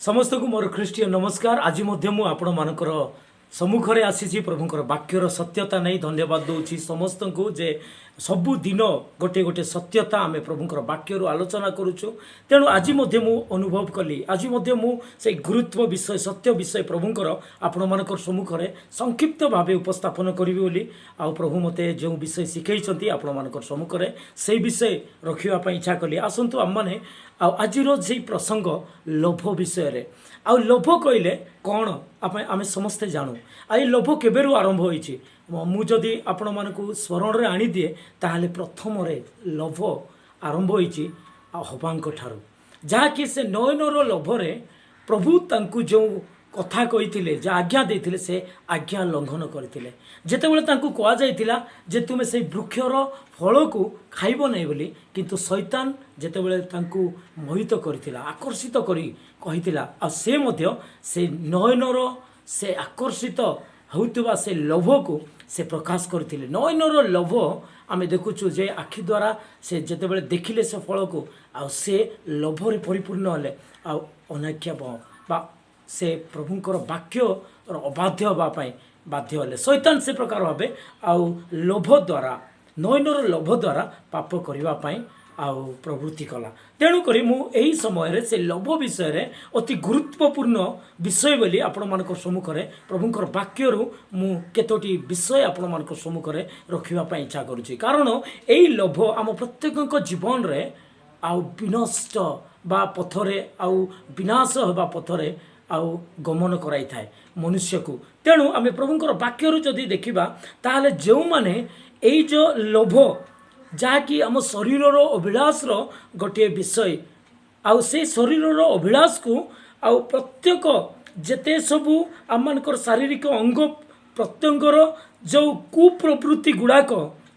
समस्त को मोर ख्रीष्टीय नमस्कार। आज आपण मानकर सम्मुखें आसी प्रभुंर वाक्यर सत्यता नहीं धन्यवाद दूसरी समस्त को जे सबु दिन गोटे गोटे सत्यता आम प्रभुंर वाक्यर आलोचना करुचु। तेणु आज मु अनुभव कली आज से गुरुत्व विषय सत्य विषय प्रभुंर आपण मान सम्मुखें संक्षिप्त भाव उपस्थापन करी बोली आउ प्रभु मते जो विषय शिखई आपण मान सम्मुखें से विषय रखापी इच्छा कली। आसतु आम मैंने आज प्रसंग लोभ विषय आ लोभ कहले कौन आम समस्ते जानू आ लोभ केबेरू आरंभ होइछि। मुझे आपण मानकु स्मरण रे आनी दिए ताहले प्रथम रे लोभ आरंभ होइछि हवांक ठारू जहाँकि से नयनर लोभरे प्रभु तांकु जो कथा कही आज्ञा देते से आज्ञा लंघन करते जितेबाला कह जाइथिला जे तुमे से वृक्षर फल को खाइब नहीं बोली किंतु शैतान जितेबाला मोहित करथिला आकर्षित करी कहिथिला आ से मध्य से नयनर से आकर्षित होउतबा से लोभ को से प्रकाश करते नयनर लोभ आमे देखुचु जे आखि द्वारा से जितेबाला देखिले से फल को आ से लोभरे परिपूर्ण हेले आ अनाख्या बा से प्रभुंकर वाक्य अबाध्य होगापाई बाध्य हेले शैतान से प्रकार भावे आउ लोभ द्वारा नयनर लोभ द्वारा पाप करने आउ प्रवृत्ति कला। तेणुक यही समय से लोभ विषय अति गुरुत्वपूर्ण विषय बोली आपण मान सम्मुखें प्रभुंकर वाक्य मु केतोटी विषय आपण मान सम्मुखें रखापी इच्छा करुँच। कारण यही लोभ आम प्रत्येक जीवन में आउ विनष्ट बा पथरे आउ विनाश होगा पथरे आउ गमन कराई थाए मनुष्य को। तेणु आम प्रभुंकर वाक्य जदि देखा ताहले जो माने यही जो लोभ जहाँकि आम शरीर अभिलाष गोटे विषय आउ से शरीर अभिलाष को आउ प्रत्येक जेते सबू आम मानकर शारीरिक अंग प्रत्यंगर जो कुप्रवृत्ति गुड़ाक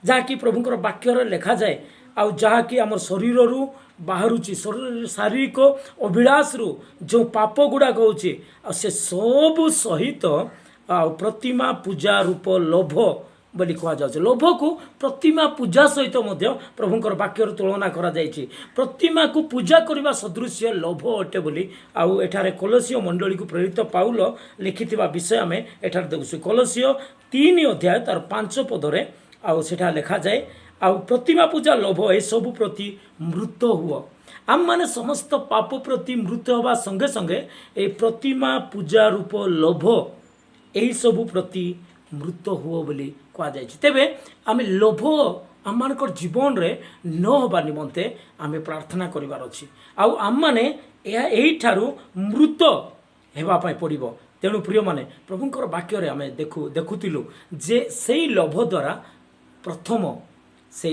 जहाँकि प्रभुंकर वाक्य लिखा जाए आउ जहाँकि आम शरीर बाहरुची शारीरिक अभिलाष रु जो पाप गुड़ाक होचे से सब सहित प्रतिमा पूजा रूप लोभ बोली कह जाए। लोभ को प्रतिमा पूजा सहित प्रभुंकर वाक्य तुलना करा जायछि। प्रतिमा को पूजा करने सदृश लोभ अटे बोली आउ एठारे कोलोसीय मंडली को प्रेरित पाउल लिखिथिबा विषय आम एठारे देखुछु। कोलोसीय 3 अध्याय तार 5 पदरे आउ सेठा लिखा जाए आउ प्रतिमा पूजा लोभ ए सबु प्रति मृत हुआ। आम माने समस्त पाप प्रति मृत हवा संगे संगे ए प्रतिमा पूजा रूप लोभ यही सबु प्रति मृत हुआ बोली कह जाए। तेबे आम लोभ आम मान जीवन रे न होबा निमंते आम प्रार्थना करिवार अछि आउ आम माने यही ठारू मृत हेबा पई पड़िबो। तेणु प्रिय माने प्रभुंकर वाक्य रे आम देखुतिलु जे सेई लोभ द्वारा प्रथम से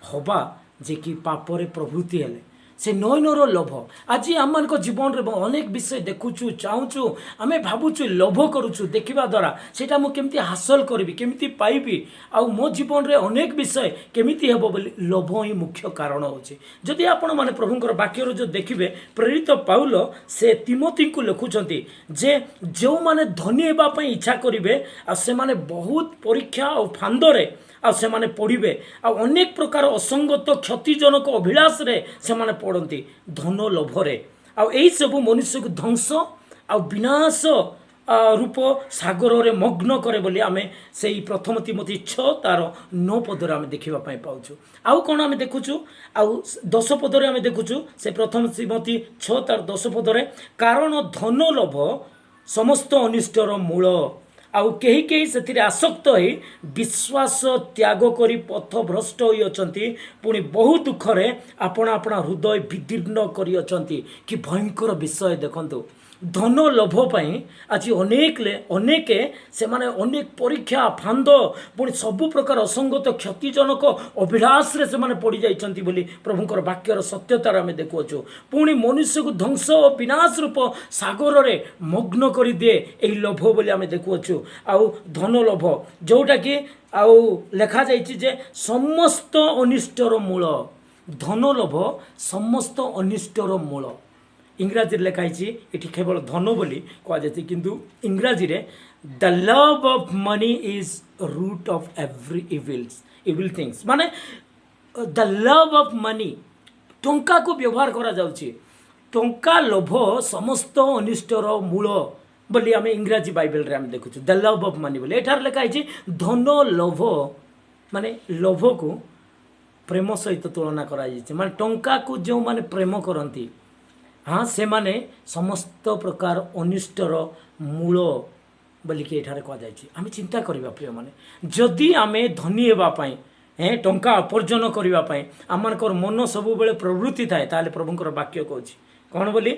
हवा जे कि पापरे प्रवृत्ति हेले से नयनर लोभ। आज आम मान जीवन में अनेक विषय देखुचु चाहूँ आम भावुचु लोभ करुचु देखा द्वारा सेटा मु केमती हासिल करी केमती पाइबी आउ मो जीवन में अनेक विषय केमिति हेबो बोली लोभ ही मुख्य कारण होची। जदि आपण माने प्रभुंकर वाक्य जो देखिबे प्रेरित पाउल से तिमोथी को लिखुचंती जे जो माने धनी हेबा पई इच्छा करिवे आ से माने बहुत परीक्षा और फांदरे आ से माने पढ़िबे आ अनेक प्रकार असंगत क्षतिजनक अभिलाष रे से माने पढ़ती धन लोभरे आ एही सब मनुष्य को ध्वंस आ विनाश रूप सागर रे मग्न करे बोली आमे सेही प्रथम तिमोथी 6 तार 9 पदरे आमे देखिबा पई पाउछु। आउ कोन आमे देखुछु आउ 10 पदरे आमे देखुछु से प्रथम तिमोथी 6 तार 10 पदरे कारण धन लोभ समस्त अनिष्टर मूल आउ कहीं कहीं से आसक्त हो विश्वास त्याग करी पथ भ्रष्ट होई अछंती पुणी बहु दुखरे आपणा आपणा हृदय विदीर्ण करी अछंती। कि भयंकर विषय देखंतु धन लोभ पाई आज अनेक से माने अनेक परीक्षा फांद पुणी सबु प्रकार असंगत क्षतिजनक अभिलाष रे से माने पड़ी जाइछंती बोली प्रभुंकर वाक्यर सत्यतार आमे देखुछु। पुणी मनुष्य को ध्वंस और विनाश रूप सागर रे मग्न करी दिए एही लोभ बोली आमे देखुछु। आउ धन लोभ जोटा कि आउ लेखा जाइछि जे समस्त अनिष्टर मूल धन लोभ समस्त अनिष्टर मूल इंग्राजी लिखाई ये केवल धन बोली कह जाए किंतु इंग्राजी रे the love of money is root of every evil things माने द लव ऑफ मनी टंका को व्यवहार करा जाउची टंका लोभ समस्त अनिष्टर मूल बोली आम इंग्राजी बाइबल रे आम देखु द लव ऑफ मनी बोली एठार लिखा है धन लोभ माने लोभ को प्रेम सहित तुलना करा माने टंका को जो माने प्रेम करती हाँ से माने समस्त प्रकार अनिष्टर मूल बोलिकी एठारे कहुई आम चिंता करवा प्रिय माने जदि आम धनी होगापाई टंका उपार्जन करने आमर मन सब बेले प्रवृत्ति थाए ताले प्रभुंकर वाक्य कहूँ कौन बोली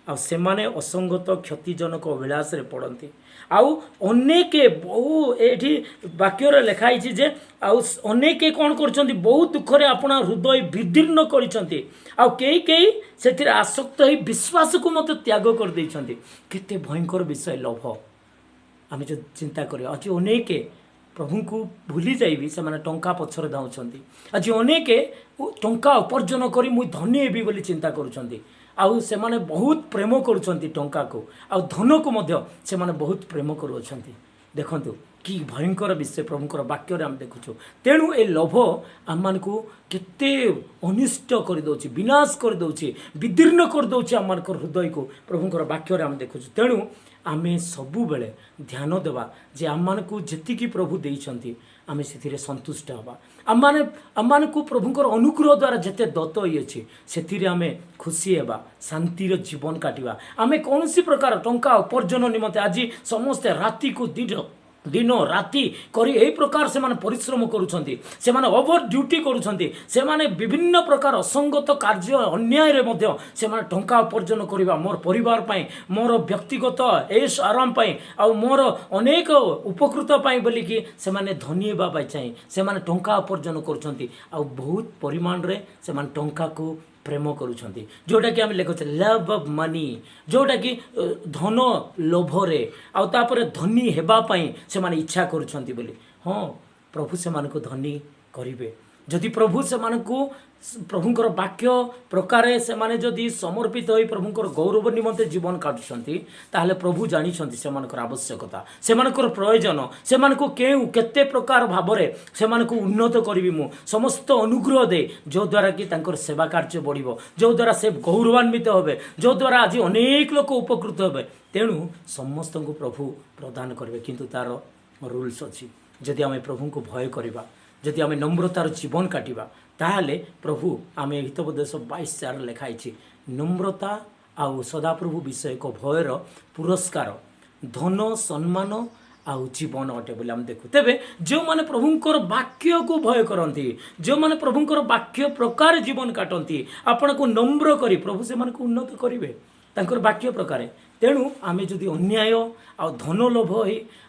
आने असंगत क्षतिजनक अभिलाष रे पड़ती आउ अनेक बहु ये वाक्य लिखाई जे अनेक कौन कर बहुत दुखरे अपना हृदय विदीर्ण कर आसक्त हो विश्वास को मत त्याग कर केते भयंकर विषय लोभ आम जो चिंता करिया आज अनेक प्रभु को भूली जाइबी से माने टंका पछरे धाउछंती आज अनेक टंका उपार्जन करी मुई धनी हेबी बोली चिंता करूछंती आउ से माने बहुत प्रेम करूछंती टंका को आउ धन को मध्य से माने बहुत प्रेम करूछंती देखंतु कि भयंकर विषय प्रभुंकर वाक्य आम देखुछु तेणु ए लोभ आम मान को केते अनिष्ट कर दउछि विनाश कर दउछि विदीर्ण कर दउछि आम मान हृदय को प्रभुंकर वाक्य आम देखुछु तेणु आमे सबु बेले ध्यान देवा जे आम मान को जेतिकी प्रभु देइछंती आमे सेथिरे संतुष्ट हवा आम मान को प्रभुंकर अनुग्रह द्वारा जेते दत्त होइछि सेथिरे आमे खुशी हेबा शांतिर जीवन काटिबा आमे कोनोसी प्रकार टंका उपार्जन निमंते आज समस्त राति को दिन राति करी एही प्रकार से माने परिश्रम करूछंती से माने ओवर ड्यूटी करूछंती से माने विभिन्न प्रकार असंगत कार्य अन्याय रे मध्य से माने टंका उपार्जन करिबा मोर परिवार पई मोर व्यक्तिगत ऐश आराम पई आ मोर अनेक उपकृत पई बोली कि से माने धनी हेबा पई चाहि से माने टंका उपार्जन करूछंती आ बहुत परिमाण रे से माने टंका को प्रेम करुछंती जोटा कि आम लिखुचे लव ऑफ मनी जोटा कि धन लोभरे आउ तापर धनी हेबा पई से माने इच्छा करुछंती बोली हाँ प्रभु से मान को धनी करिवे जदि प्रभु से मान को प्रभुंकर वाक्य प्रकारे से माने जदि समर्पित होई प्रभुंकर गौरव निमंते जीवन काटुछंती ताहले प्रभु जानिछंती से मानकर आवश्यकता से मानकर प्रयोजन से मान को केउ केते प्रकार भाबरे से मान को उन्नत करिवि मु समस्त अनुग्रह दे जो द्वारा कि तांकर सेवा कार्य बढ़िबो जो द्वारा से गौरवान्वित होबे जो द्वारा आज अनेक लोक उपकृत होबे तेणु समस्त को प्रभु प्रदान करिवे किंतु तार रूल्स अछि जदि आमे प्रभु को भय करिबा जदि आमे नम्रतार जीवन काटिबा ताहले प्रभु आम हितोपदेश 22:4 लिखाई नम्रता आउ सदाप्रभु विषय को भयर पुरस्कार धन सम्मान आउ जीवन अटे बोले आम देखु तेबे जो माने प्रभुंकर वाक्य को भय करती जो माने प्रभुंकर वाक्य प्रकार जीवन काटती आपण को नम्र करी प्रभु से मान को उन्नत करिवे तांकर वाक्य प्रकार तेणु आमे जदि अन्याय आ धन लोभ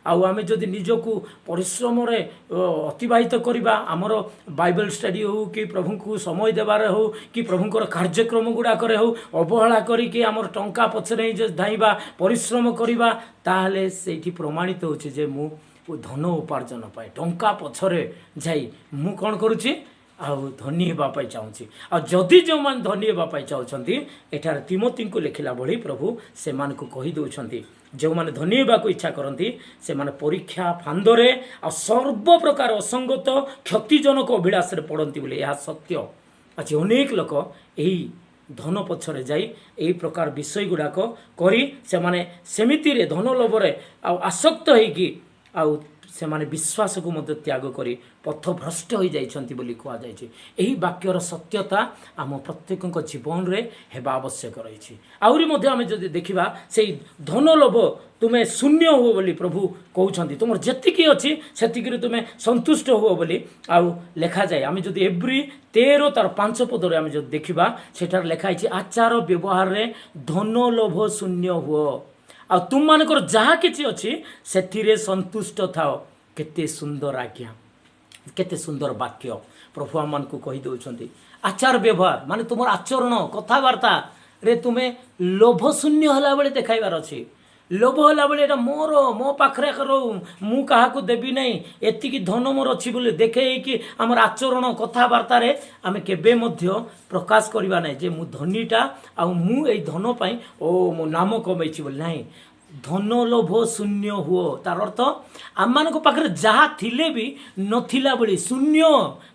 आमे जदि निजको परिश्रम रे अतिबाहित करवा आमर बाइबल स्टडी हो कि प्रभु को समय देवार हो कि प्रभुंकर कार्यक्रम गुड़ाक हो अवहेला करिके आमर टंका पछरे धाइबा परिश्रम करवा ताहले सेठी प्रमाणित होचे जे मु धन उपार्जन पाए टंका पछरे जाई मु कोन करूची आउ धनी हेबाई चाहूँगी आदि जो मैंने धनी हेबाई चाहते एठार तिमोती को लिखला भली प्रभु से कहीदे जो मैंने धनी हेबाक इच्छा करती से माने परीक्षा फांदरे आ सर्व प्रकार असंगत क्षतिजनक अभिलाष पड़ती बोले यह सत्य आज अनेक लोक यही धन पछरे जाई यही प्रकार विषय गुड़ाक करी से माने सेमिति रे धन लोभरे आसक्त होगी से माने विश्वास को मध्य त्याग करी पथ भ्रष्ट हो जाइछंती बोली कहा जाइछि एही वाक्यर सत्यता आम प्रत्येक जीवन रे हेबा आवश्यक रही आउरी मध्य आमे जदि देखिबा सेही धन लोभ तुमे शून्य हो बोली प्रभु कहउछंती तुमर जेतिकी अछि सेतिकी तुमे संतुष्ट हो बोली आउ लेखा जाय आमे जदि एवरी 13 तार 5 पद रे आमे जदि देखिबा सेठार लेखाइछि आचार व्यवहार रे धन लोभ शून्य हो आ तुम मानकर जहाँ किसी अच्छी से संतुष्ट थाओ केते सुंदर आज्ञा केते सुंदर वाक्य प्रभु आम को कहीदे आचार व्यवहार माने तुम आचरण कथबार्ता रे तुम्हें लोभ शून्य होला बेले देखाइबार अच्छी लोभ होला बेले एटा मोर मो पाखरे करो मु काहा को देबी नहीं एतिकी धन मोर अच्छी बोले देखे कि आमर आचरण कथबार्ता रे आमे केबे मध्य प्रकाश करिबा नहीं जे मु धनीटा आ मु एई धन पई ओ मो नाम कमैछि बोले नहीं धन लोभ शून्य हुओ तार अर्थ आम मान पाखे जहाँ थिले भी नथिला बोली शून्य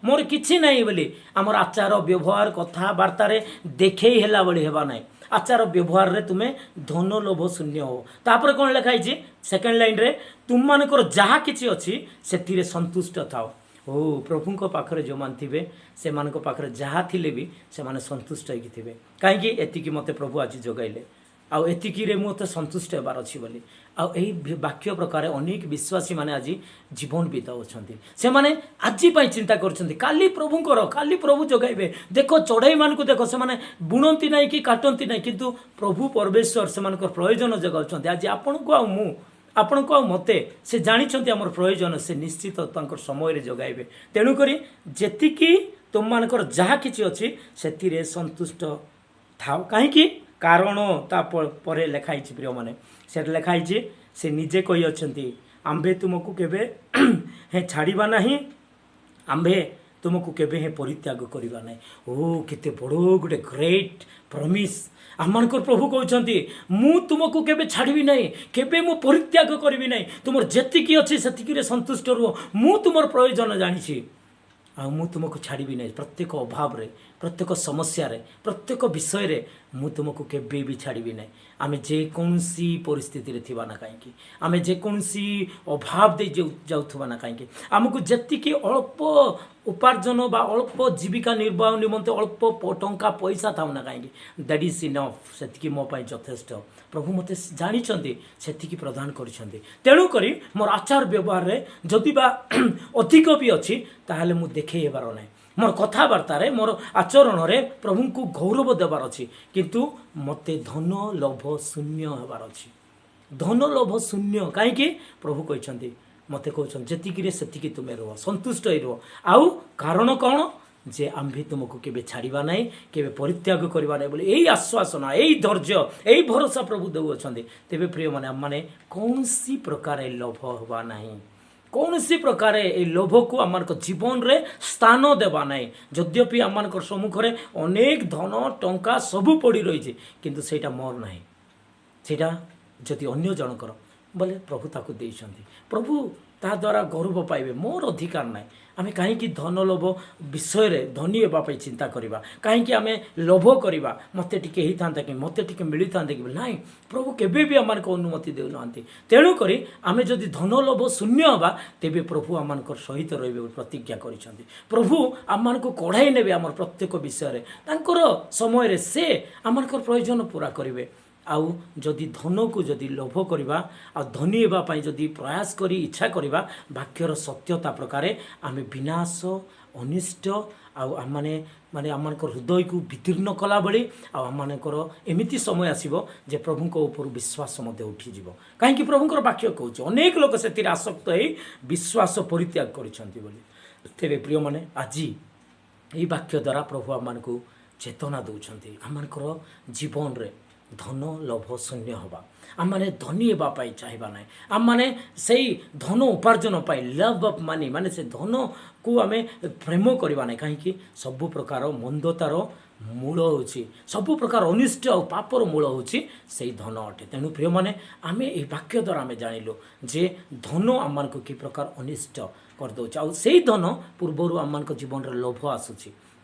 मोर किछि नहीं बोली आमर आचार व्यवहार कथबार्ता रे देखे हेला बोली हेबा नहीं आचार व्यवहार रे तुम्हें धन लोभ शून्य हो तापर कौन लिखाई सेकेंड लाइन रे तुम मानकर जहाँ किसी अच्छी से संतुष्ट थाओ ओ प्रभु पाखरे जो मान थे से पाखरे जहाँ थिले भी से माने संतुष्ट होगी थे कहीं एतिकी मते प्रभु आज जगाइले आउ एतिकी मत संतुष्ट होबार अच्छी बोली आई वाक्य प्रकार अनेक विश्वासी माने आज जीवन बिताउछंती से माने आज चिंता करछंती काली प्रभुंकर काली प्रभु जगाइबे देखो चढ़ई मान को देखो से माने बुणंती नहीं कि काटंती नहीं किंतु प्रभु परमेश्वर से मानकर प्रयोजन जगाउछंती आज आपन को आ मु आपण को मते से जानिछंती हमर प्रयोजन से निश्चित तांकर समय रे जगाइबे तेणु करी जेतिकी तुम मानकर जहाँ किछि अछि सेतिरे संतुष्ट थाओ काहे कि कारण ता परे लिखाई प्रिय माने से लिखाई से निजे कही अच्छी आंबे तुमको केबे हे छाड़िबा नहीं आंबे तुमको केबे हे परित्याग करवा नहीं ओ केते बड़ो गोटे ग्रेट प्रमिस आमर प्रभु कहते मु तुमको केबे छाड़बी नहीं केबे मु परित्याग करबी नहीं तुमर जेतिकी अच्छी सेतिकी संतुष्ट रुह मु तुमर प्रयोजन जानी आ मु तुमको छाड़बी नहीं प्रत्येक अभाव रे प्रत्येक समस्या रे प्रत्येक विषय रे मु तुमको केबे भी छाड़बी नहीं आमे जेकोसी परिस्थिति रे थिबा ना कहीं आमे जेकोसी अभाव दे जाउथबा ना कहीं आमको जेतिकी अल्प उपार्जन बा अल्प जीविका निर्वाह निमंते अल्प टंका पैसा थाउ ना कहीं दैट इज इनफ सेतिकी मो पई यथेष्ट प्रभु मते जानिछंती सेतिकी प्रदान करिछंती तेणु करी मोर आचार व्यवहार रे जदि बा अधिक भी अछि ताहाले मु देखे हेबार नै मोर कथबार्ता रे मोर आचरण रे प्रभु को गौरव देवार अच्छी किंतु मते धन लोभ शून्य हेबार अच्छी धन लोभ शून्य कहीं प्रभु कहते मते कहते जेतिकी सेतिकी तुम्हें रुह संतुष्ट ही रुह आउ कारण कौन जे आम्भे तुमको केबे छाड़िबा नहीं केबे परित्याग करबा नहीं बोले यही आश्वासन यही धैर्य यही भरोसा प्रभु देउछंती तेबे प्रिय माने माने कौनसी प्रकार लोभ होबा नहीं कौन सी प्रकार ए लोभ को आम जीवन रे स्थान देवा नहीं यद्यपि आम सम्मुख में अनेक धन टंका सबू पड़ी रही किंतु सेटा मोर नहीं सेटा जदि अन्य जनकर बोले प्रभु ताकू देइछंती प्रभु ता द्वारा गौरव पाइबे मोर अधिकार नहीं आमे कहीं धन लोभ विषय रे धनी होगापी चिंता करवा कहीं आम लोभ करवा मत टे होता कि मत टे मिली था कि ना प्रभु केबे भी आम अनुमति देना तेणुक आम जदि धन लोभ शून्य हवा तेबे प्रभु आम सहित रे प्रतिज्ञा कर प्रभु आम को कढ़ाई ने आम प्रत्येक विषय समय रे से आम प्रयोजन पूरा करेंगे आउ जदि धन को जदि लोभ करवा आ धनी होगापी जदि प्रयास करी इच्छा करवा वाक्यर सत्यता प्रकार आम विनाश अनिष्ट आम माने आम हृदय को वितीर्ण कला बड़ी आमर एमती समय आसब जे प्रभु ऊपर विश्वास उठीज कहीं प्रभुंर वाक्य कहूँ अनेक लोक से आसक्त हो विश्वास परित्याग करें प्रिय माने आज ये वाक्य द्वारा प्रभु आम को चेतना दौरान आमर जीवन रे धन लोभ शून्य हवा आम मैंने धनी होगापी चाहवा ना आम मैंने से धन उपार्जन पाई लव ऑफ मनी माने से धन को आम प्रेम करवा ना कहीं सबु प्रकार मंदतार मूल हूँ सबु प्रकार अनिष्ट और पापर मूल हूँ से धन अटे तेणु प्रिय माने आम ये वाक्य द्वारा आम जानिलु जे धन आम को कि प्रकार अनिष्ट करदे आई धन पूर्वर आम जीवन में लोभ आसूँ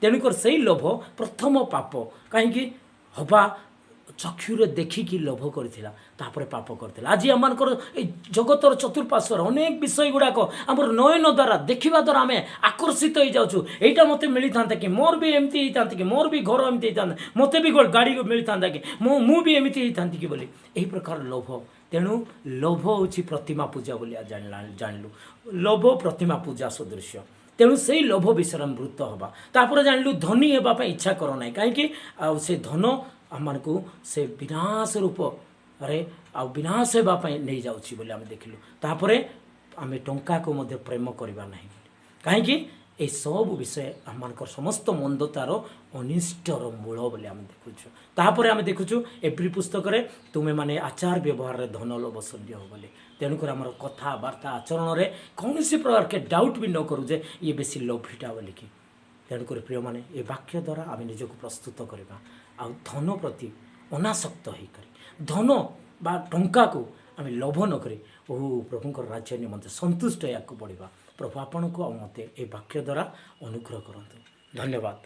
तेणुकर से लोभ प्रथम पाप कहीं हवा चक्षुरे देखिकी लोभ करथिला तापर पाप करथिला आज आम जगतर चतुर्पार्श्वर अनेक विषय गुड़ाक आम नयन द्वारा देखा द्वारा आम आकर्षित हो जाऊँ यहाँ मत मिली था कि मोर भी एमती होता कि मोर भी घर एमती होता मत भी गाड़ी मिली था कि मु भी एमती होता कि बोली यही प्रकार लोभ तेणु लोभ हूँ प्रतिमा पूजा बोली जानलु लोभ प्रतिमा पूजा सदृश्य तेणु से लोभ विषय मृत हवा तापर जानलु धनी होगापी इच्छा कर ना कहीं से धन आम को से विनाश रूप अरे आ विनाश होगापी नहीं जाऊँगी बोली आम देखिलु तापर आम टंका को मध्य प्रेम करवा ना कहीं ये सब विषय आम समस्त मंदतार अनिष्टर मूल बोली आम देखुचु तापर आम देखुचु एप्री पुस्तक रे तुम्हें माने आचार व्यवहार रे धन लोभ शून्य हो बोली तेणुक आम कथबार्ता आचरण में कौन सी प्रकार के डाउट भी न करूँ जे ये बेसी लोभीटा बोलिकी तेणुक प्रिय माने ये वाक्य द्वारा आम निजक प्रस्तुत करवा आ धन प्रति अनासक्त होकर धन बा टंका को आम लोभ न करी ओह प्रभुंर राज्य निमंते संतुष्ट या पड़ा प्रभु आपण को मत ए वाक्य द्वारा अनुग्रह करंतु धन्यवाद।